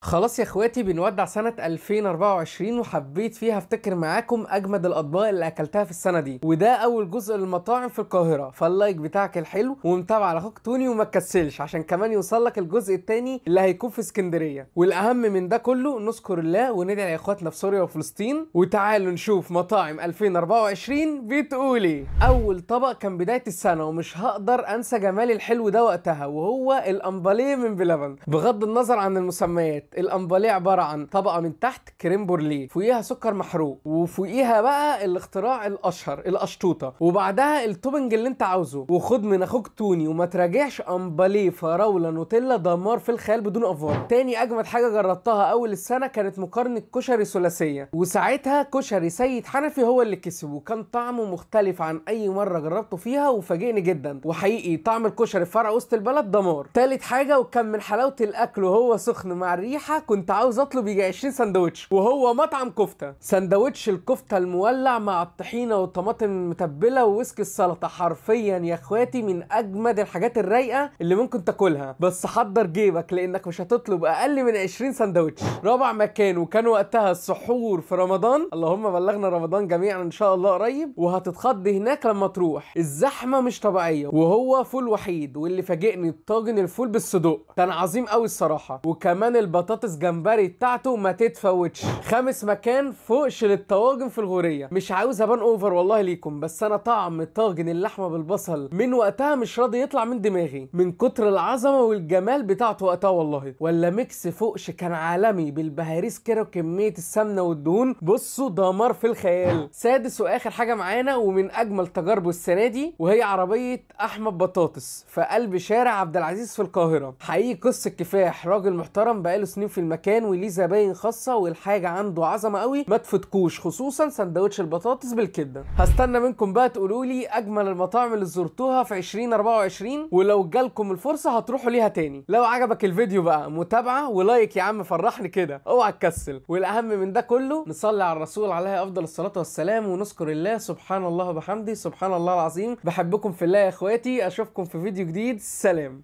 خلاص يا اخواتي بنودع سنة 2024 وحبيت فيها افتكر معاكم اجمد الاطباق اللي اكلتها في السنة دي، وده اول جزء للمطاعم في القاهرة، فاللايك بتاعك الحلو ومتابع على اخوك توني وما تكسلش عشان كمان يوصلك الجزء التاني اللي هيكون في اسكندرية. والاهم من ده كله نذكر الله وندعي لاخواتنا في سوريا وفلسطين. وتعالوا نشوف مطاعم 2024 بتقول ايه. اول طبق كان بداية السنة ومش هقدر انسى جمال الحلو ده وقتها، وهو الامباليه من بلبن. بغض النظر عن المسميات، الامباليه عباره عن طبقه من تحت كريم بورليه، فوقيها سكر محروق، وفوقيها بقى الاختراع الاشهر القشطوطه، وبعدها التوبنج اللي انت عاوزه. وخد من اخوك توني وما تراجعش، امباليه فراوله نوتيلا دمار في الخيال بدون افوار. تاني اجمد حاجه جربتها اول السنه كانت مقارنه كشري ثلاثيه، وساعتها كشري سيد حنفي هو اللي كسب، وكان طعمه مختلف عن اي مره جربته فيها وفاجئني جدا. وحقيقي طعم الكشري في فرع وسط البلد دمار. تالت حاجه وكان من حلاوه الاكل وهو سخن مع الريحه، كنت عاوز اطلب يجي 20 سندوتش، وهو مطعم كفته. سندوتش الكفته المولع مع الطحينه والطماطم المتبله وويسك السلطه، حرفيا يا اخواتي من اجمد الحاجات الرايقه اللي ممكن تاكلها. بس حضر جيبك لانك مش هتطلب اقل من 20 سندوتش. رابع مكان وكان وقتها السحور في رمضان، اللهم بلغنا رمضان جميعا ان شاء الله قريب، وهتتخض هناك لما تروح. الزحمه مش طبيعيه، وهو فول وحيد، واللي فاجئني الطاجن الفول بالصدق كان عظيم قوي الصراحه، وكمان البطاطس جمبري بتاعته ما تتفوتش. خامس مكان فوقش للطواجن في الغوريه. مش عاوز ابان اوفر والله ليكم، بس انا طعم طاجن اللحمه بالبصل من وقتها مش راضي يطلع من دماغي من كتر العظمه والجمال بتاعته وقتها والله. ولا ميكس فوقش كان عالمي بالبهاريس كده وكميه السمنه والدهون، بصوا دمار في الخيال. سادس واخر حاجه معانا ومن اجمل تجاربه السنه دي، وهي عربيه احمد بطاطس في قلب شارع عبد العزيز في القاهره. حقيقي قصه كفاح، راجل محترم بقاله سنين في المكان وليه زباين خاصه، والحاجه عنده عظمه قوي ما تفوتكوش، خصوصا سندوتش البطاطس بالكبده. هستنى منكم بقى تقولوا لي اجمل المطاعم اللي زرتوها في 2024، ولو جالكم الفرصه هتروحوا ليها تاني. لو عجبك الفيديو بقى متابعه ولايك يا عم، فرحني كده، اوعى تكسل. والاهم من ده كله نصلي على الرسول عليه افضل الصلاه والسلام ونذكر الله سبحان الله وبحمده سبحان الله العظيم. بحبكم في الله يا اخواتي، اشوفكم في فيديو جديد، سلام.